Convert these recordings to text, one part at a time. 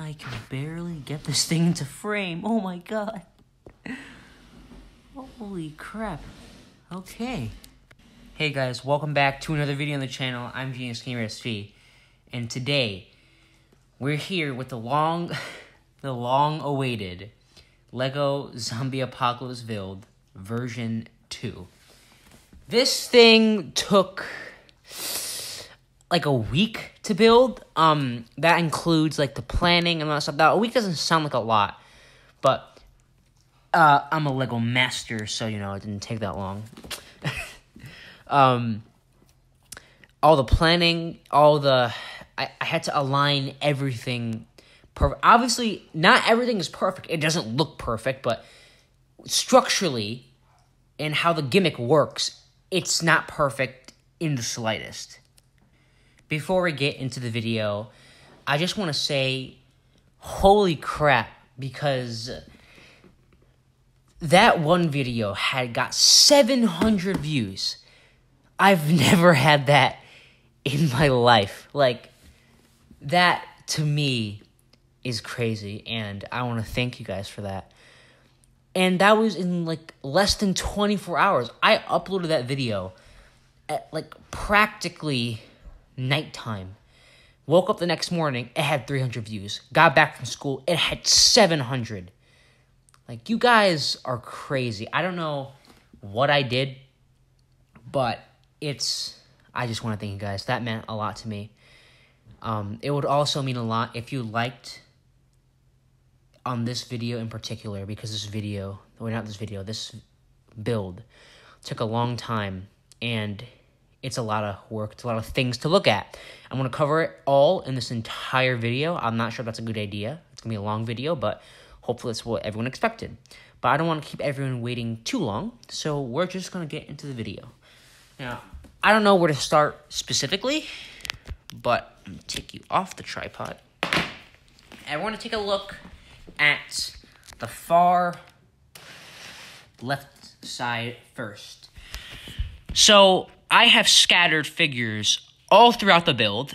I can barely get this thing into frame. Oh my god. Holy crap. Okay. Hey guys, welcome back to another video on the channel. I'm Genius Gamer SV, and today we're here with the long-awaited Lego Zombie Apocalypse Build version 2. This thing took like a week to build. That includes like the planning and all that stuff. Now, a week doesn't sound like a lot, but I'm a Lego master, so you know it didn't take that long. All the planning, I had to align everything perfect. Obviously, not everything is perfect. It doesn't look perfect, but structurally and how the gimmick works, it's not perfect in the slightest. Before we get into the video, I just want to say, holy crap, because that one video got 700 views. I've never had that in my life. Like, that to me is crazy, and I want to thank you guys for that. And that was in like less than 24 hours. I uploaded that video at like practically nighttime. Woke up the next morning, it had 300 views. Got back from school, it had 700. Like, you guys are crazy. I don't know what I did, but I just want to thank you guys. That meant a lot to me. It would also mean a lot if you liked on this video in particular, because this build took a long time, and it's a lot of work. It's a lot of things to look at. I'm going to cover it all in this entire video. I'm not sure if that's a good idea. It's going to be a long video, but hopefully that's what everyone expected. But I don't want to keep everyone waiting too long, so we're just going to get into the video. Now, I don't know where to start specifically, but I'm going to take you off the tripod. And we're going to take a look at the far left side first. So I have scattered figures all throughout the build,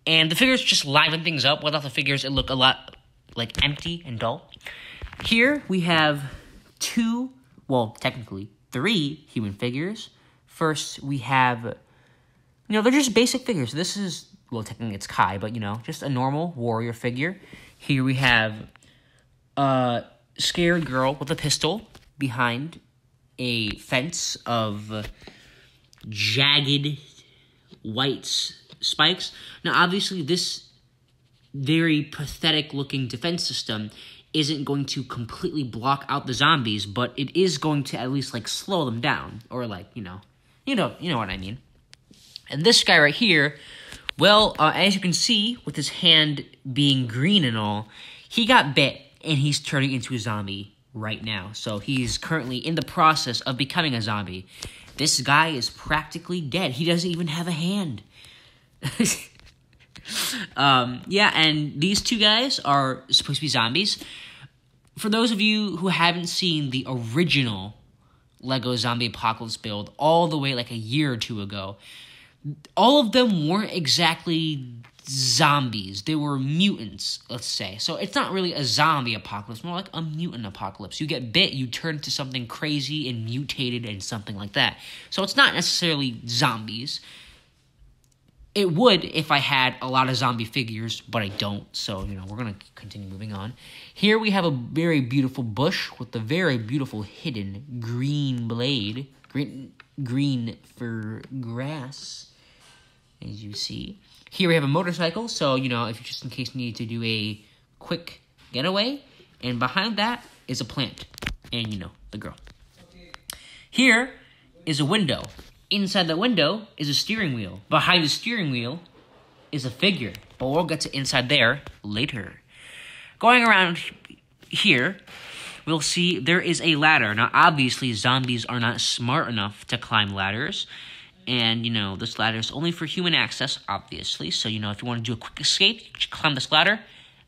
and the figures just liven things up. Without the figures, it look a lot like empty and dull. Here we have technically 3 human figures. First, we have, they're just basic figures. This is, technically it's Kai, but, just a normal warrior figure. Here we have a scared girl with a pistol behind a fence of jagged white spikes. Now, obviously, this very pathetic-looking defense system isn't going to completely block out the zombies, but it is going to at least, slow them down. Or, you know what I mean. And this guy right here, as you can see, with his hand being green and all, he got bit, and he's turning into a zombie right now. So he's currently in the process of becoming a zombie. This guy is practically dead. He doesn't even have a hand. And these 2 guys are supposed to be zombies. For those of you who haven't seen the original Lego Zombie Apocalypse build all the way a year or 2 ago, all of them weren't exactly zombies. They were mutants, let's say. So it's not really a zombie apocalypse, more like a mutant apocalypse. You get bit, you turn into something crazy and mutated and something like that. So it's not necessarily zombies. It would if I had a lot of zombie figures, but I don't. So, we're going to continue moving on. Here we have a very beautiful bush with a very beautiful hidden green blade. Green for grass, as you see. Here we have a motorcycle, so, if you just in case you need to do a quick getaway. And behind that is a plant. And, the girl. Here is a window. Inside that window is a steering wheel. Behind the steering wheel is a figure. But we'll get to inside there later. Going around here, we'll see there is a ladder. Now, obviously, zombies are not smart enough to climb ladders. And, this ladder is only for human access, obviously. So, if you want to do a quick escape, you just climb this ladder,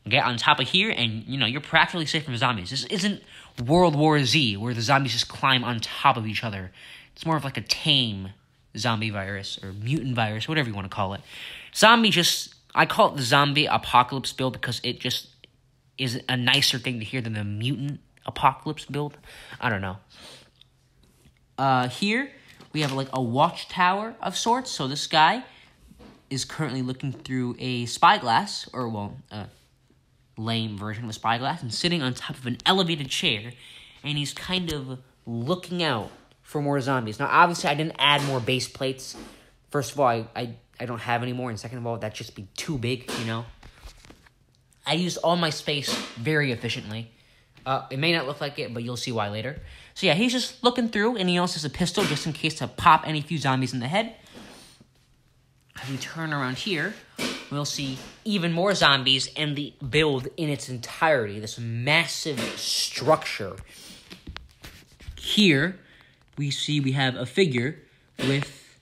get on top of here, and, you're practically safe from zombies. This isn't World War Z, where the zombies just climb on top of each other. It's more of like a tame zombie virus, or mutant virus, whatever you want to call it. I call it the Zombie Apocalypse build because it just is a nicer thing to hear than the mutant apocalypse build. I don't know. Here, we have like a watchtower of sorts. So this guy is currently looking through a spyglass, or well, a lame version of a spyglass, and sitting on top of an elevated chair, and he's kind of looking out for more zombies. Now, obviously, I didn't add more base plates. First of all, I don't have any more, and second of all, that'd just be too big, you know? I used all my space very efficiently. It may not look like it, but you'll see why later. So yeah, he's just looking through, and he also has a pistol just in case to pop any few zombies in the head. If we turn around here, we'll see even more zombies and the build in its entirety, this massive structure. Here, we have a figure with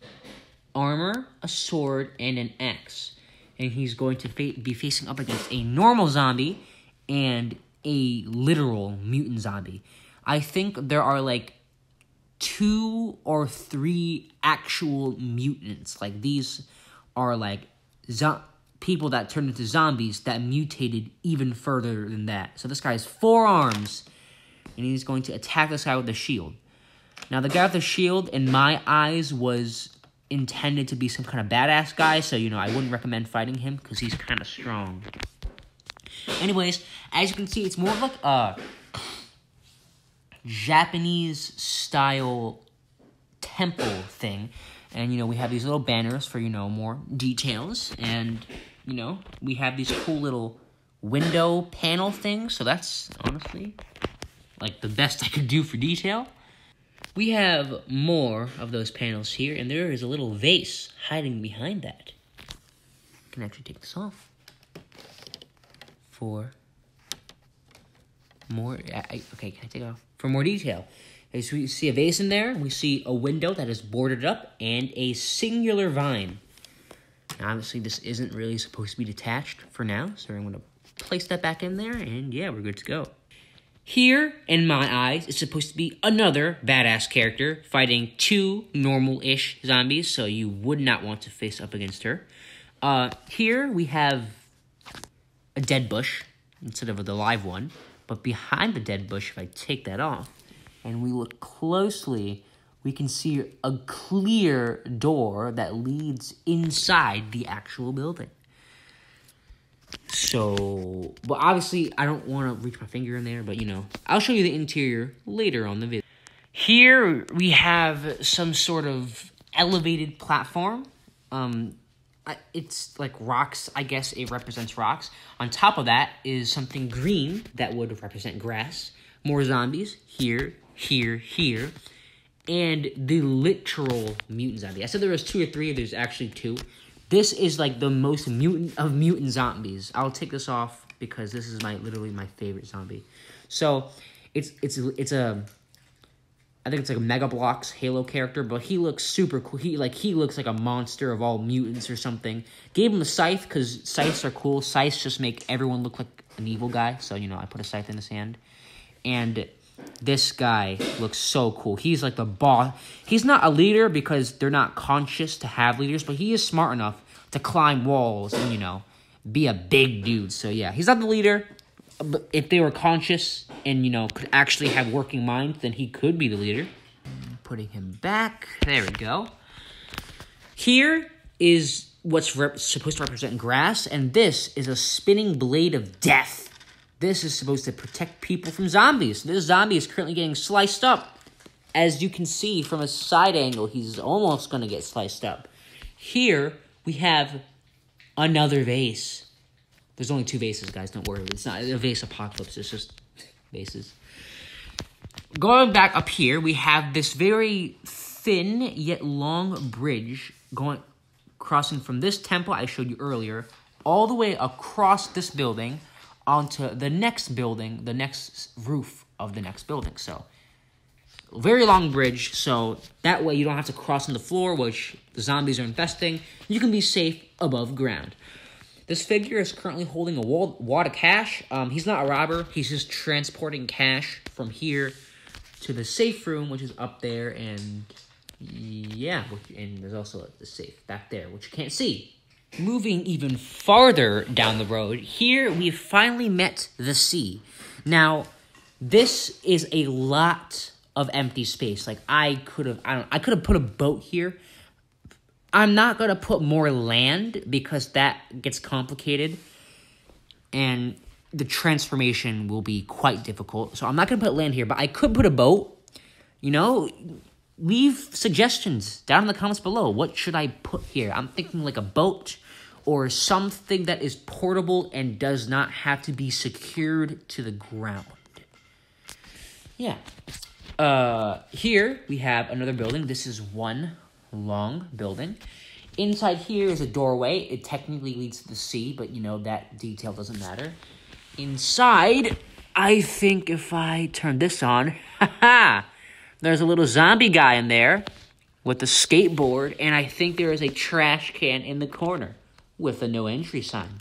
armor, a sword, and an axe. And he's going to be facing up against a normal zombie and a literal mutant zombie. I think there are like 2 or 3 actual mutants. Like these are like people that turned into zombies that mutated even further than that. So this guy has 4 arms, and he's going to attack this guy with a shield. Now, the guy with the shield, in my eyes, was intended to be some kind of badass guy, so, you know, I wouldn't recommend fighting him, because he's kind of strong. Anyways, as you can see, it's more of like a Japanese-style temple thing. And, you know, we have these little banners for, you know, more details. And, you know, we have these cool little window panel things. So that's, honestly, like, the best I could do for detail. We have more of those panels here, and there is a little vase hiding behind that. I can actually take this off. For more, okay, can I take it off? For more detail. As we see a vase in there, we see a window that is boarded up, and a singular vine. Now, obviously, this isn't really supposed to be detached for now, so I'm going to place that back in there, and yeah, we're good to go. Here, in my eyes, is supposed to be another badass character fighting 2 normal-ish zombies, so you would not want to face up against her. Here, we have a dead bush instead of the live one, but behind the dead bush, if I take that off, and we look closely, we can see a clear door that leads inside the actual building. So, but obviously, I don't want to reach my finger in there, but, you know, I'll show you the interior later on the video. Here, we have some sort of elevated platform. It's like rocks, I guess it represents rocks. On top of that is something green that would represent grass. More zombies, here, here, here. And the literal mutant zombie. I said there was 2 or 3, there's actually 2. This is like the most mutant of mutant zombies. I'll take this off because this is literally my favorite zombie. So it's a, I think it's like a Mega Bloks Halo character, but he looks super cool. He looks like a monster of all mutants or something. Gave him a scythe because scythes are cool. Scythes just make everyone look like an evil guy. So, you know, I put a scythe in his hand. And this guy looks so cool. He's like the boss. He's not a leader because they're not conscious to have leaders, but he is smart enough to climb walls and, you know, be a big dude. So, yeah, he's not the leader. But if they were conscious and, you know, could actually have working minds, then he could be the leader. Putting him back. There we go. Here is what's supposed to represent grass, and this is a spinning blade of death. This is supposed to protect people from zombies. This zombie is currently getting sliced up. As you can see from a side angle, he's almost going to get sliced up. Here, we have another vase. There's only 2 vases, guys. Don't worry. It's not a vase apocalypse. It's just vases. Going back up here, we have this very thin yet long bridge crossing from this temple I showed you earlier all the way across this building onto the next building, the next roof of the next building. So, very long bridge, so that way you don't have to cross on the floor, which the zombies are infesting. You can be safe above ground. This figure is currently holding a wad of cash. He's not a robber. He's just transporting cash from here to the safe room, which is up there, and yeah, and there's also the safe back there, which you can't see. Moving even farther down the road, here we've finally met the sea. Now, this is a lot of empty space. Like, I could have put a boat here. I'm not going to put more land because that gets complicated and the transformation will be quite difficult. So I'm not going to put land here, but I could put a boat. You know, leave suggestions down in the comments below. What should I put here? I'm thinking like a boat or something that is portable and does not have to be secured to the ground. Yeah. Here we have another building. This is one long building. Inside here is a doorway. It technically leads to the sea, but you know, that detail doesn't matter. Inside, I think if I turn this on, there's a little zombie guy in there with a skateboard, and I think there is a trash can in the corner with a no entry sign.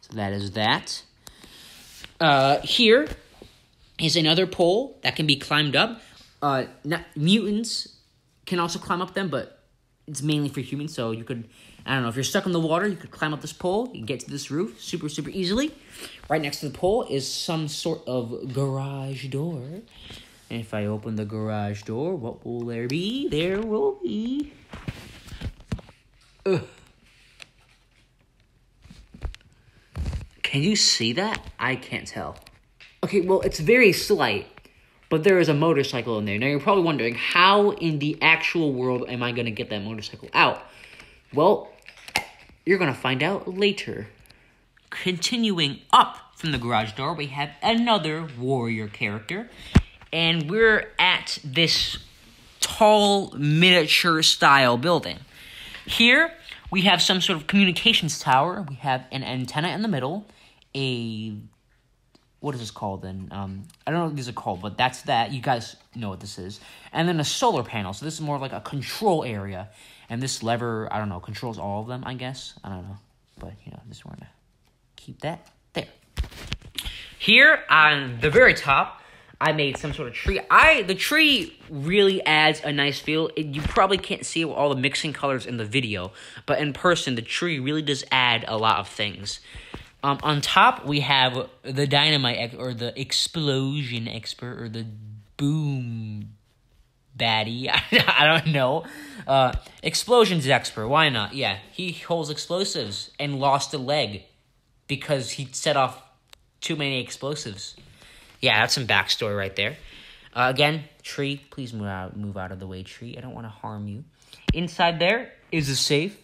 So that is that. Here is another pole that can be climbed up. Mutants can also climb up them, but it's mainly for humans, so you could, I don't know, if you're stuck in the water, you could climb up this pole, you can get to this roof super, super easily. Right next to the pole is some sort of garage door. And if I open the garage door, what will there be? There will be... Can you see that? I can't tell. Okay, well, it's very slight, but there is a motorcycle in there. Now, you're probably wondering, how in the actual world am I going to get that motorcycle out? Well, you're going to find out later. Continuing up from the garage door, we have another warrior character. And we're at this tall, miniature-style building. Here, we have some sort of communications tower. We have an antenna in the middle. What is this called then? I don't know what these are called, but that's that. You guys know what this is. And then a solar panel. So this is more like a control area. And this lever, I don't know, controls all of them, I guess. I don't know. But, you know, just want to keep that there. Here on the very top, I made some sort of tree. The tree really adds a nice feel. You probably can't see all the mixing colors in the video, but in person, the tree really does add a lot of things. On top, we have the dynamite, or the explosion expert, or the boom baddie. I don't know. Explosions expert, why not? Yeah, he holds explosives and lost a leg because he set off too many explosives. Yeah, that's some backstory right there. Again, tree, please move out of the way, tree. I don't want to harm you. Inside there is a safe.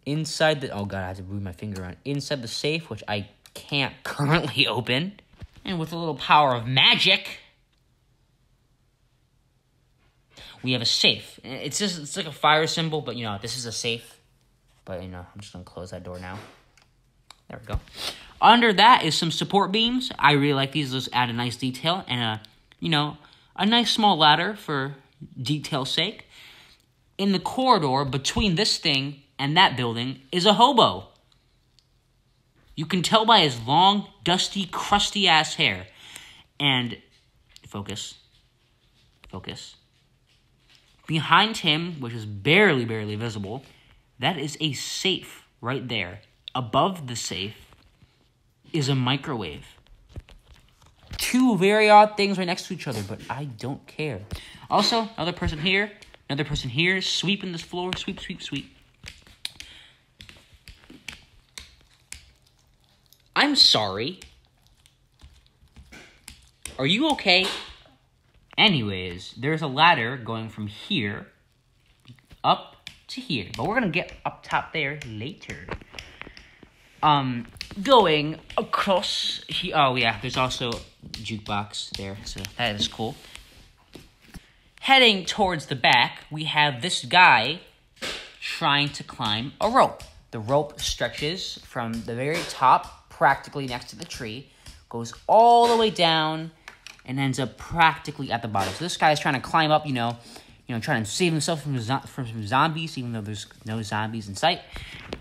Inside the... Oh, God, I have to move my finger on. Inside the safe, which I can't currently open. And with a little power of magic, we have a safe. It's like a fire symbol, but, you know, this is a safe. But, you know, I'm just going to close that door now. There we go. Under that is some support beams. I really like these. Just add a nice detail. And, a nice small ladder for detail's sake. In the corridor between this thing and that building is a hobo. You can tell by his long, dusty, crusty-ass hair. And, focus. Behind him, which is barely visible, that is a safe right there. Above the safe is a microwave. Two very odd things right next to each other, but I don't care. Also, another person here, sweeping this floor, sweep. I'm sorry. Are you okay? Anyways, there's a ladder going from here up to here, but we're gonna get up top there later. Going across here. Oh, yeah, there's also a jukebox there, so that is cool. Heading towards the back, we have this guy trying to climb a rope. The rope stretches from the very top, practically next to the tree, goes all the way down, and ends up practically at the bottom. So this guy is trying to climb up, trying to save himself from some zombies, even though there's no zombies in sight.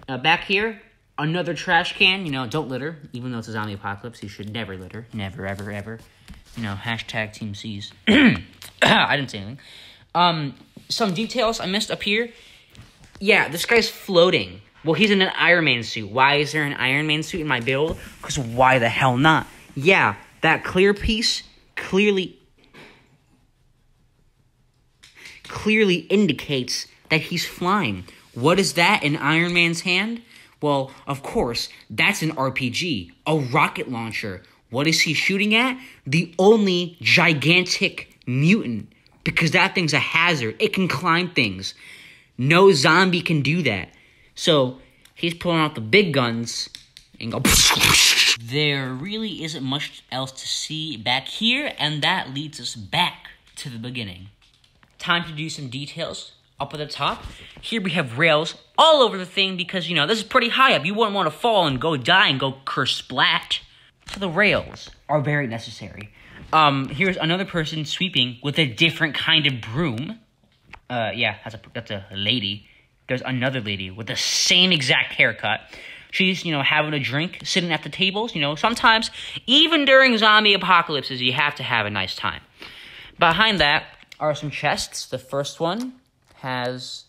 Back here, another trash can. Don't litter. Even though it's a zombie apocalypse, you should never litter. Never, ever, ever. Hashtag Team C's. I didn't say anything. Some details I missed up here. Yeah, this guy's floating Well, he's in an Iron Man suit. Why is there an Iron Man suit in my build? Because why the hell not? Yeah, that clear piece clearly indicates that he's flying. What is that in Iron Man's hand? Well, of course, that's an RPG, a rocket launcher. What is he shooting at? The only gigantic mutant, because that thing's a hazard. It can climb things. No zombie can do that. So, he's pulling out the big guns and go... There really isn't much else to see back here, and that leads us back to the beginning. Time to do some details. Up at the top, here we have rails all over the thing because, this is pretty high up. You wouldn't want to fall and go die and go kersplat. So the rails are very necessary. Here's another person sweeping with a different kind of broom. That's a lady. There's another lady with the same exact haircut. She's, having a drink, sitting at the tables. Sometimes, even during zombie apocalypses, you have to have a nice time. Behind that are some chests. The first one has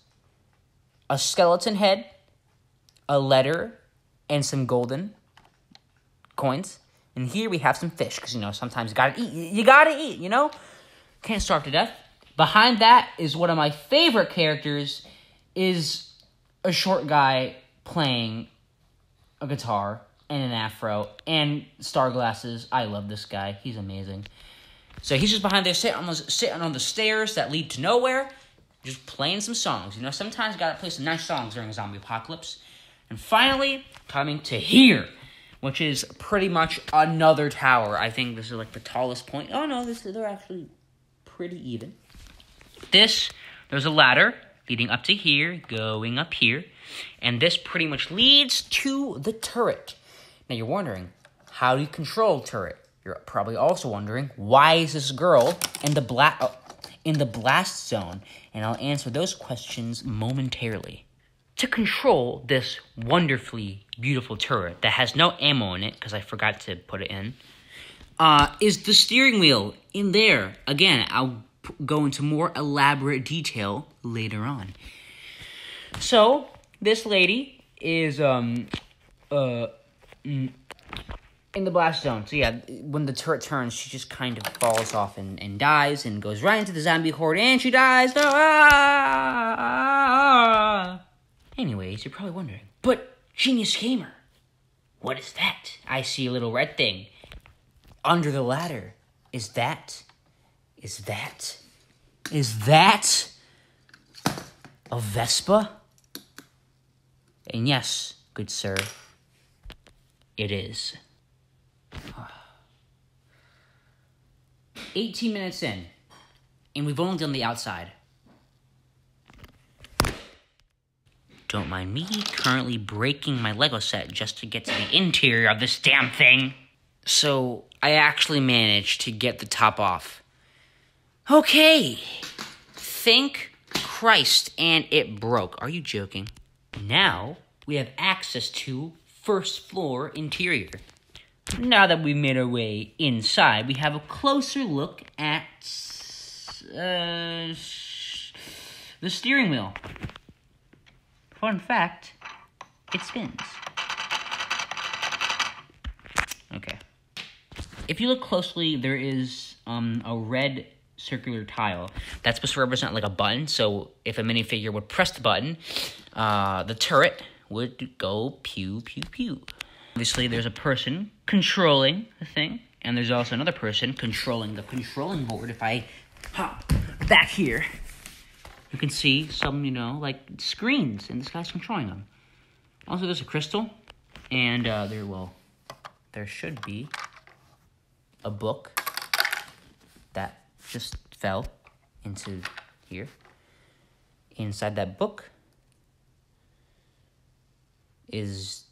a skeleton head, a letter, and some golden coins. And here we have some fish, because, sometimes you gotta eat. You gotta eat, Can't starve to death. Behind that is one of my favorite characters, is a short guy playing a guitar and an afro and star glasses. I love this guy. He's amazing. So he's just behind there sitting on the stairs that lead to nowhere, just playing some songs. Sometimes you gotta play some nice songs during a zombie apocalypse. And finally, coming to here, which is pretty much another tower. I think this is like the tallest point. Oh no, they're actually pretty even. There's a ladder leading up to here, going up here, and this pretty much leads to the turret. Now you're wondering, how do you control the turret? You're probably also wondering, why is this girl in the blast zone? And I'll answer those questions momentarily. To control this wonderfully beautiful turret that has no ammo in it, because I forgot to put it in, is the steering wheel in there. Again, I'll go into more elaborate detail later on. So, this lady is in the blast zone. So yeah, when the turret turns, she just kind of falls off and dies and goes right into the zombie horde, and she dies. Anyways, you're probably wondering, but Genius Gamer, what is that? I see a little red thing under the ladder. Is that a Vespa? And yes, good sir, it is. 18 minutes in, and we've only done the outside. Don't mind me currently breaking my Lego set just to get to the interior of this damn thing. So, I actually managed to get the top off. Okay. Thank Christ, and it broke. Are you joking? Now, we have access to first floor interior. Now that we've made our way inside, we have a closer look at the steering wheel. Fun fact, it spins. Okay. If you look closely, there is a red circular tile that's supposed to represent like a button. So if a minifigure would press the button, the turret would go pew, pew, pew. Obviously, there's a person controlling the thing, and there's also another person controlling the controlling board. If I hop back here, you can see some, like screens, and this guy's controlling them. Also, there's a crystal, and there should be a book that just fell into here. Inside that book is...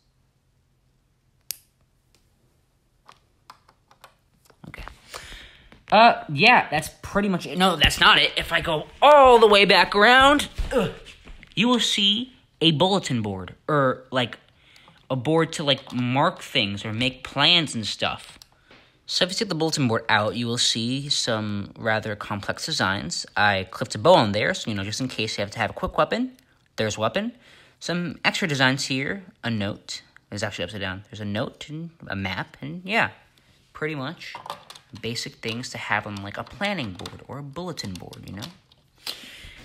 okay. Yeah, that's pretty much it. No, that's not it. If I go all the way back around, you will see a bulletin board, or like a board to like mark things or make plans and stuff. So if you take the bulletin board out, you will see some rather complex designs. I clipped a bow on there, so just in case you have to have a quick weapon, there's weapon. Some extra designs here. A note. It's actually upside down. There's a note and a map, and yeah, pretty much basic things to have on like a planning board or a bulletin board, you know?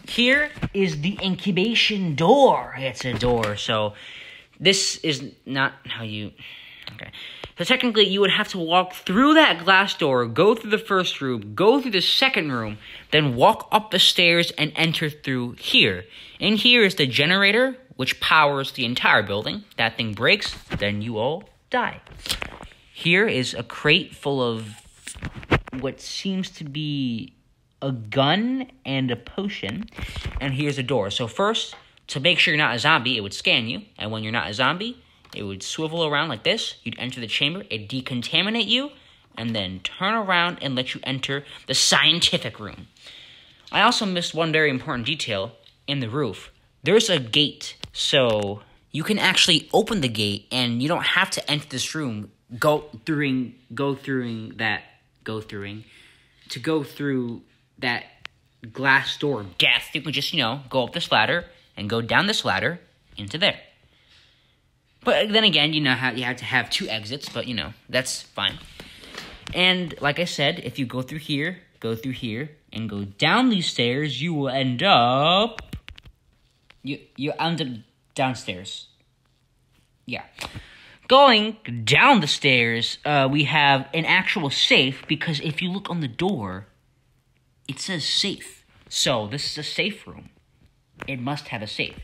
Here is the incubation door. It's a door, so this is not how you... Okay. So technically, you would have to walk through that glass door, go through the first room, go through the second room, then walk up the stairs and enter through here. And here is the generator, which powers the entire building. That thing breaks, then you all die. Here is a crate full of what seems to be a gun and a potion. And here's a door. So first, to make sure you're not a zombie, it would scan you. And when you're not a zombie, it would swivel around like this. You'd enter the chamber, it'd decontaminate you, and then turn around and let you enter the scientific room. I also missed one very important detail in the roof. There's a gate, so you can actually open the gate, and you don't have to enter this room, go through that glass door of death. You can just, go up this ladder and go down this ladder into there. But then again, you have to have 2 exits, but, that's fine. And like I said, if you go through here, and go down these stairs, you will end up... You end up downstairs. Yeah. Going down the stairs, we have an actual safe, because if you look on the door, it says safe. So, this is a safe room. It must have a safe.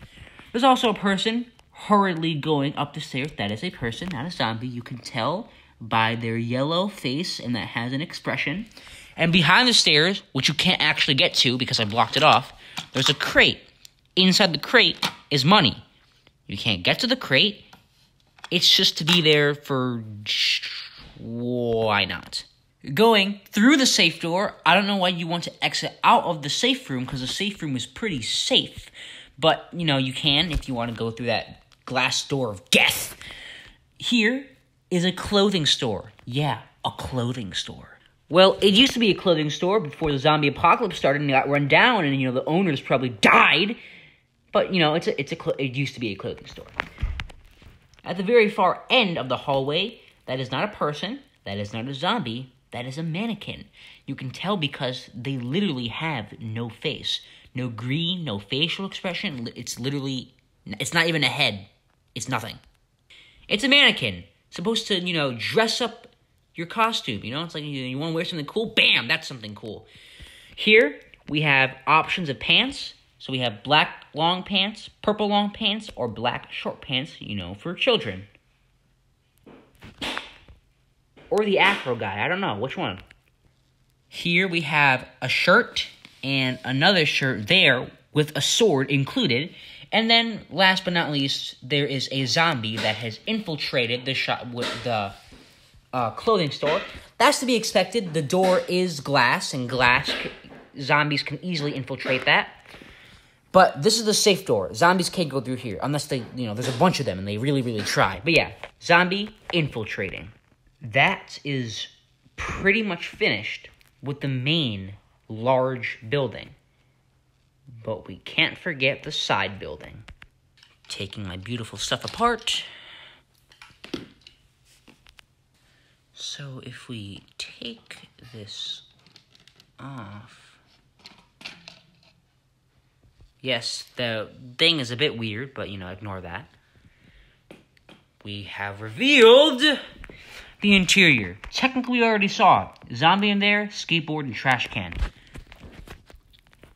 There's also a person hurriedly going up the stairs. That is a person, not a zombie. You can tell by their yellow face, and that has an expression. And behind the stairs, which you can't actually get to because I blocked it off, there's a crate. Inside the crate is money. You can't get to the crate. It's just to be there for... why not? Going through the safe door, I don't know why you want to exit out of the safe room, because the safe room is pretty safe. But, you can if you want to go through that glass door of death. Here is a clothing store. Yeah, a clothing store. Well, it used to be a clothing store before the zombie apocalypse started and it got run down, and, the owners probably died. But, it used to be a clothing store. At the very far end of the hallway, that is not a person, that is not a zombie, that is a mannequin. You can tell because they literally have no face. No green, no facial expression. It's not even a head. It's nothing. It's a mannequin. Supposed to, dress up your costume. It's like you want to wear something cool? Bam, that's something cool. Here, we have options of pants. So we have black long pants, purple long pants, or black short pants, for children. Or the Afro guy, I don't know, which one? Here we have a shirt and another shirt there with a sword included. And then, last but not least, there is a zombie that has infiltrated the clothing store. That's to be expected. The door is glass, and zombies can easily infiltrate that. But this is the safe door. Zombies can't go through here unless they, there's a bunch of them and they really, really try. But yeah, zombie infiltrating. That is pretty much finished with the main large building. But we can't forget the side building. Taking my beautiful stuff apart. So if we take this off... Yes, the thing is a bit weird, but, ignore that. We have revealed the interior. Technically, we already saw it. Zombie in there, skateboard, and trash can.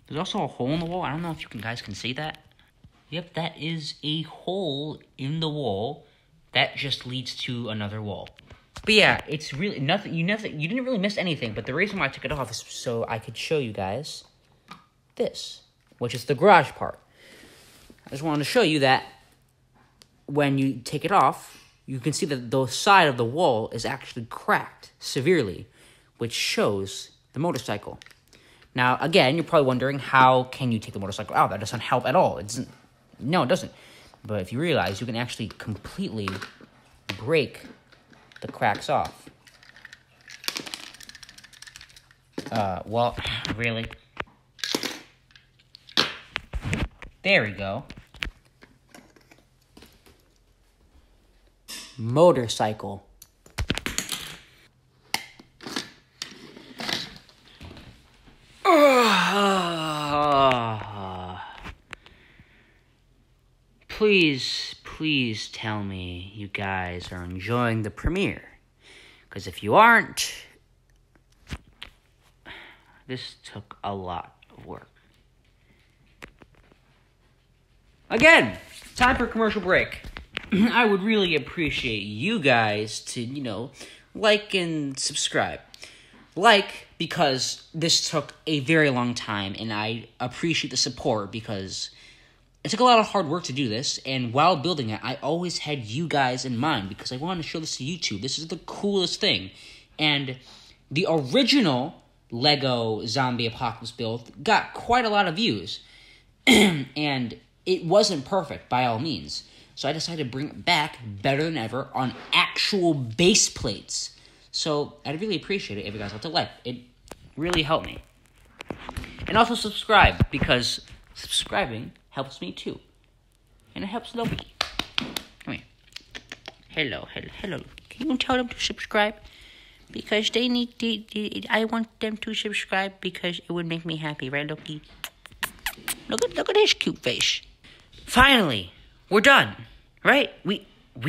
There's also a hole in the wall. I don't know if you guys can see that. Yep, that is a hole in the wall that just leads to another wall. But yeah, it's really nothing. You didn't really miss anything, but the reason why I took it off is so I could show you guys this, which is the garage part. I just wanted to show you that when you take it off, you can see that the side of the wall is actually cracked severely, which shows the motorcycle. Now, again, you're probably wondering, how can you take the motorcycle out? That doesn't help at all. No, it doesn't. But if you realize, you can actually completely break the cracks off. Well, really? There we go. motorcycle. Please tell me you guys are enjoying the premiere. Because if you aren't, this took a lot of work. Again, time for a commercial break. I would really appreciate you guys to, like and subscribe. Like, because this took a very long time, and I appreciate the support because it took a lot of hard work to do this, and while building it, I always had you guys in mind because I wanted to show this to YouTube. This is the coolest thing. And the original Lego Zombie Apocalypse build got quite a lot of views. And it wasn't perfect by all means. So I decided to bring it back better than ever on actual base plates. So I'd really appreciate it if you guys left a like. It really helped me. And also subscribe, because subscribing helps me too. And it helps Loki. Come here. Hello. Can you tell them to subscribe? Because I want them to subscribe because it would make me happy, right, Loki? Look at his cute face. Finally, we're done, right? We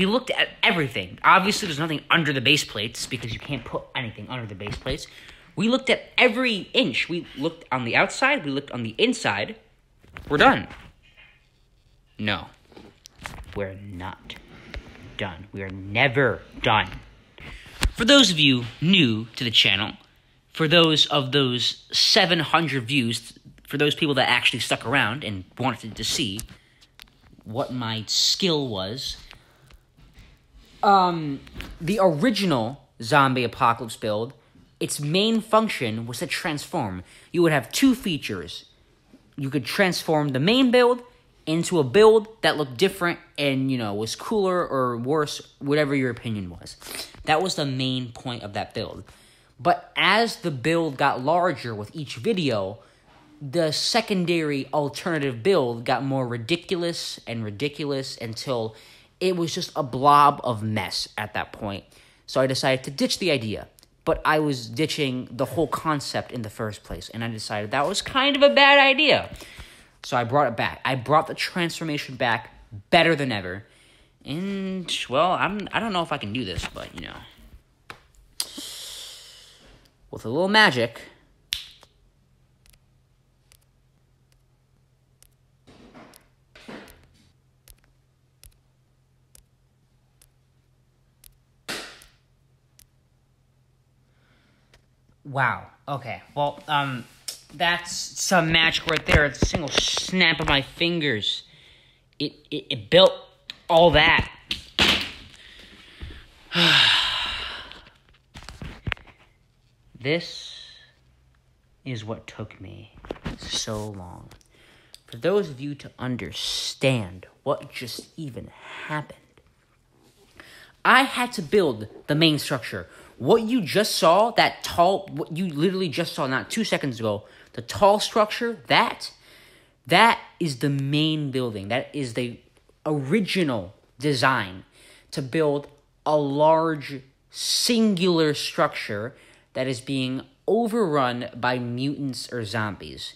looked at everything. Obviously, there's nothing under the base plates because you can't put anything under the base plates. We looked at every inch. We looked on the outside. We looked on the inside. We're done. No, we're not done. We are never done. For those of you new to the channel, for those 700 views, for those people that actually stuck around and wanted to see what my skill was, the original Zombie Apocalypse build, its main function was to transform. You would have two features. You could transform the main build into a build that looked different and, was cooler or worse, whatever your opinion was. That was the main point of that build. But as the build got larger with each video, the secondary alternative build got more ridiculous until it was just a blob of mess at that point. So I decided to ditch the idea. But I was ditching the whole concept in the first place, and I decided that was kind of a bad idea. So I brought it back. I brought the transformation back better than ever. And, well, I don't know if I can do this, but, with a little magic. Wow. Okay. Well, that's some magic right there. It's a single snap of my fingers. It built all that. This is what took me so long. For those of you to understand what just even happened, I had to build the main structure. What you just saw, what you literally just saw not 2 seconds ago, the tall structure, that is the main building. That is the original design to build a large singular structure that is being overrun by mutants or zombies.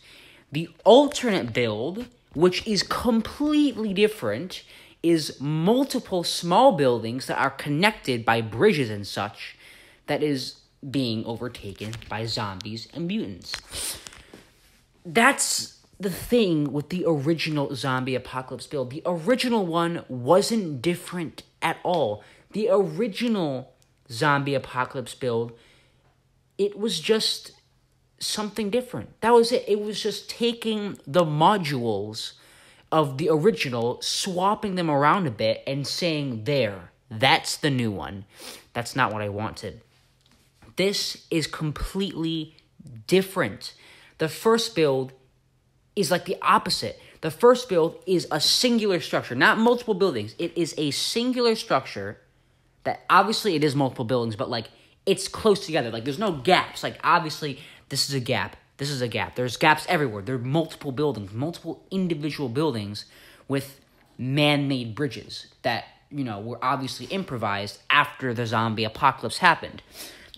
The alternate build, which is completely different, is multiple small buildings that are connected by bridges and such, that is being overtaken by zombies and mutants. That's the thing with the original Zombie Apocalypse build. The original one wasn't different at all. The original Zombie Apocalypse build, it was just something different. That was it. It was just taking the modules of the original, swapping them around a bit, and saying, there, that's the new one. That's not what I wanted. This is completely different. The first build is like the opposite. The first build is a singular structure, not multiple buildings. It is a singular structure that obviously it is multiple buildings, but like it's close together. Like there's no gaps. Like obviously this is a gap. This is a gap. There's gaps everywhere. There are multiple buildings, multiple individual buildings with man-made bridges that were obviously improvised after the zombie apocalypse happened.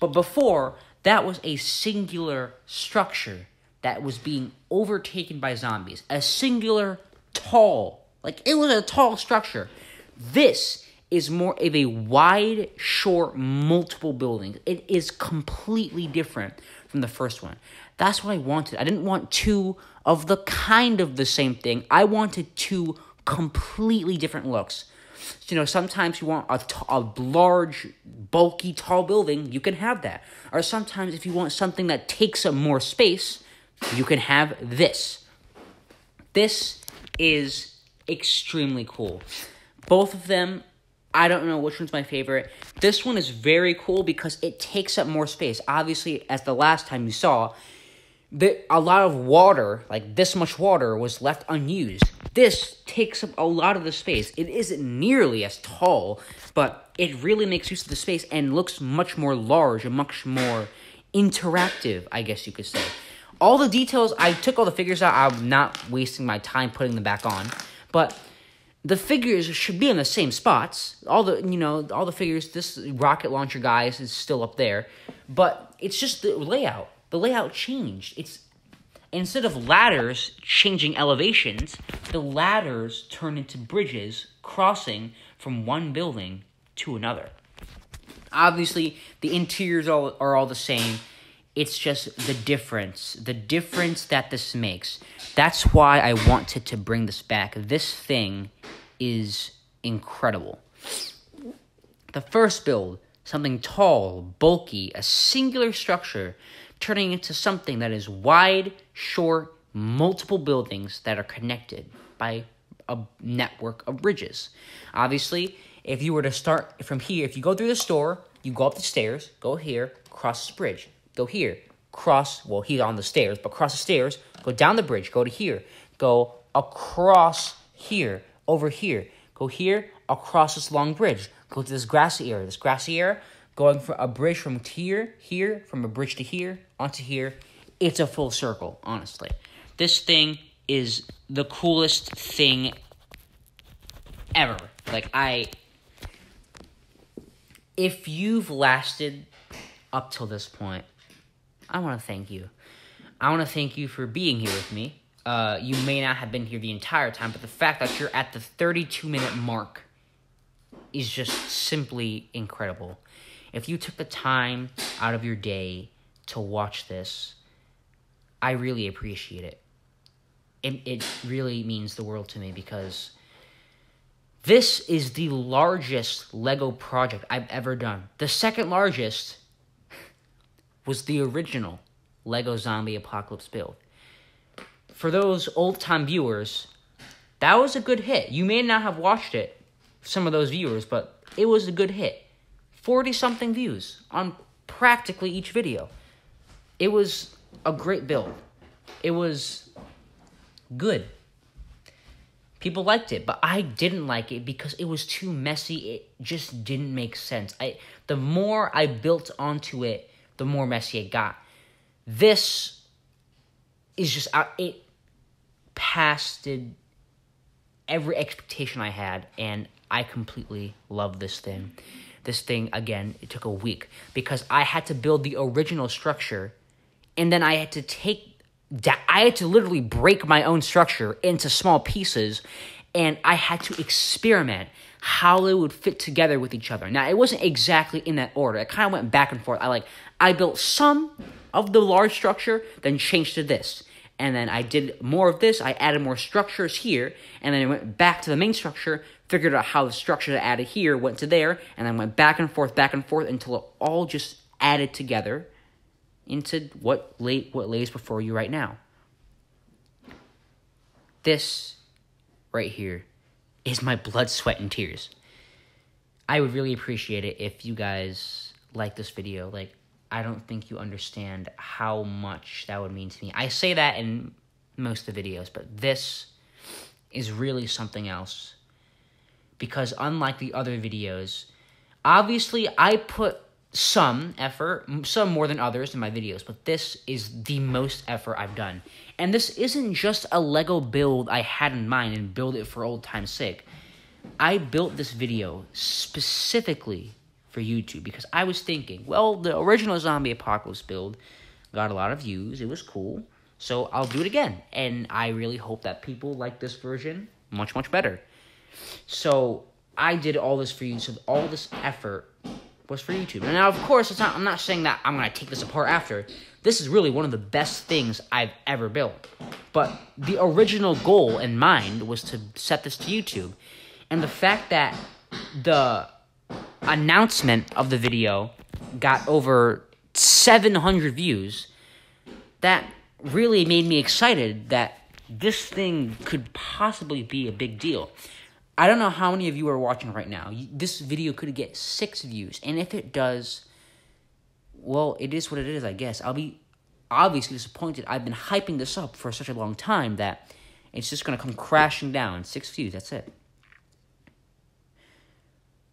But before, that was a singular structure that was being overtaken by zombies. A singular tall, it was a tall structure. This is more of a wide, short, multiple buildings. It is completely different from the first one. That's what I wanted. I didn't want two of the kind of the same thing. I wanted two completely different looks. Sometimes you want a large, bulky, tall building, you can have that. Or sometimes if you want something that takes up more space, you can have this. This is extremely cool. Both of them, I don't know which one's my favorite. This one is very cool because it takes up more space. Obviously, as the last time you saw, a lot of water, like this much water, was left unused. This takes up a lot of the space. It isn't nearly as tall, but it really makes use of the space and looks much more large and much more interactive, I guess you could say. All the details, I took all the figures out. I'm not wasting my time putting them back on, but the figures should be in the same spots. All the figures, this rocket launcher guy is still up there, but it's just the layout. The layout changed. Instead of ladders changing elevations, the ladders turn into bridges crossing from one building to another. Obviously, the interiors are all the same. It's just the difference that this makes. That's why I wanted to bring this back. This thing is incredible. The first build, something tall, bulky, a singular structure, turning into something that is wide, short, multiple buildings that are connected by a network of bridges. Obviously, if you were to start from here, if you go through the store, you go up the stairs, go here, cross this bridge. Go here, he's on the stairs, but cross the stairs, go down the bridge, go to here, go across here, over here, go here, across this long bridge, go to this grassy area, going from a bridge from here, from a bridge to here, onto here. It's a full circle, honestly. This thing is the coolest thing ever. If you've lasted up till this point, I want to thank you. I want to thank you for being here with me. You may not have been here the entire time, but the fact that you're at the 32-minute mark is just simply incredible. If you took the time out of your day to watch this, I really appreciate it. It really means the world to me because this is the largest Lego project I've ever done. The second largest was the original Lego Zombie Apocalypse build. For those old-time viewers, that was a good hit. You may not have watched it, some of those viewers, but it was a good hit. 40-something views on practically each video. It was a great build. It was good. People liked it, but I didn't like it because it was too messy. It just didn't make sense. The more I built onto it, the more messy it got. This is just, it passed every expectation I had, and I completely love this thing. This thing, again, it took a week because I had to build the original structure, and then I had to literally break my own structure into small pieces, and I had to experiment how they would fit together with each other. Now, it wasn't exactly in that order. It kind of went back and forth. I built some of the large structure, then changed to this. And then I did more of this. I added more structures here, and then I went back to the main structure, figured out how the structure that I added here went to there, and then went back and forth until it all just added together into what lays before you right now. This right here is my blood, sweat, and tears. I would really appreciate it if you guys like this video. I don't think you understand how much that would mean to me. I say that in most of the videos, but this is really something else. Because unlike the other videos, obviously I put some effort, some more than others in my videos, but this is the most effort I've done. And this isn't just a Lego build I had in mind and build it for old time's sake. I built this video specifically for YouTube because I was thinking, well, the original Zombie Apocalypse build got a lot of views. It was cool. So I'll do it again. And I really hope that people like this version much, much better. So I did all this for you. So all this effort was for YouTube. And now, of course, I'm not saying that I'm going to take this apart after. This is really one of the best things I've ever built. But the original goal in mind was to set this to YouTube. And the fact that the announcement of the video got over 700 views, that really made me excited that this thing could possibly be a big deal. I don't know how many of you are watching right now. This video could get 6 views. And if it does, well, it is what it is, I guess. I'll be obviously disappointed. I've been hyping this up for such a long time that it's just going to come crashing down. 6 views, that's it.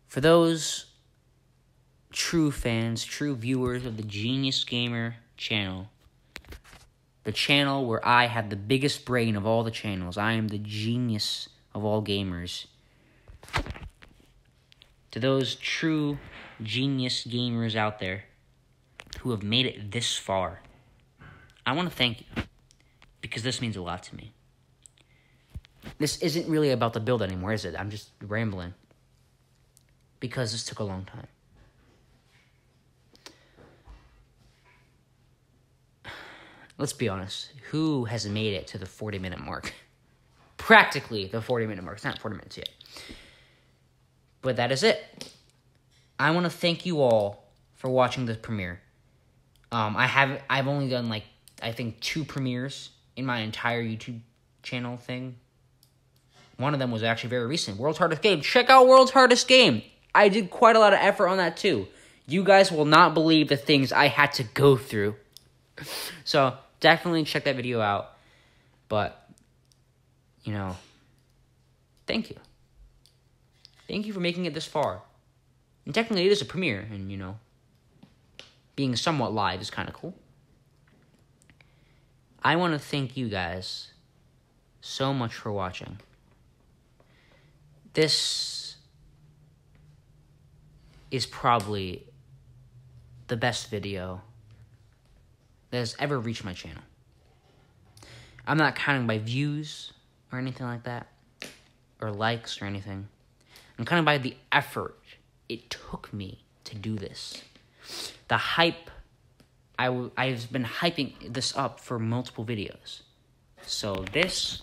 For those true fans, true viewers of the Genius Gamer channel, the channel where I have the biggest brain of all the channels, I am the genius of all gamers. To those true genius gamers out there who have made it this far, I want to thank you, because this means a lot to me. This isn't really about the build anymore, is it? I'm just rambling, because this took a long time. Let's be honest, who has made it to the 40-minute mark? Practically the 40-minute mark. It's not 40 minutes yet. But that is it. I want to thank you all for watching the premiere. I've only done, like, I think 2 premieres in my entire YouTube channel thing. One of them was actually very recent. World's Hardest Game. Check out World's Hardest Game. I did quite a lot of effort on that too. You guys will not believe the things I had to go through. So, definitely check that video out. But, you know, thank you. Thank you for making it this far. And technically it is a premiere, and, you know, being somewhat live is kind of cool. I want to thank you guys so much for watching. This is probably the best video that has ever reached my channel. I'm not counting by views or anything like that, or likes or anything. I'm counting by the effort it took me to do this. The hype, I've been hyping this up for multiple videos. So this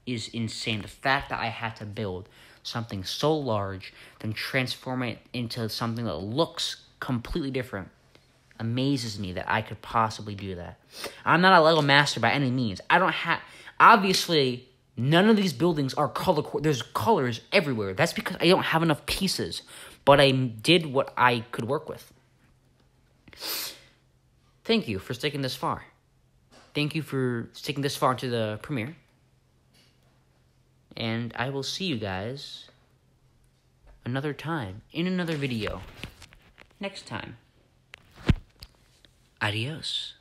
is insane. The fact that I had to build something so large, then transform it into something that looks completely different, amazes me that I could possibly do that. I'm not a Lego master by any means. I don't have, obviously, none of these buildings are there's colors everywhere. That's because I don't have enough pieces, but I did what I could work with. Thank you for sticking this far. Thank you for sticking this far to the premiere. And I will see you guys another time in another video next time. Adios.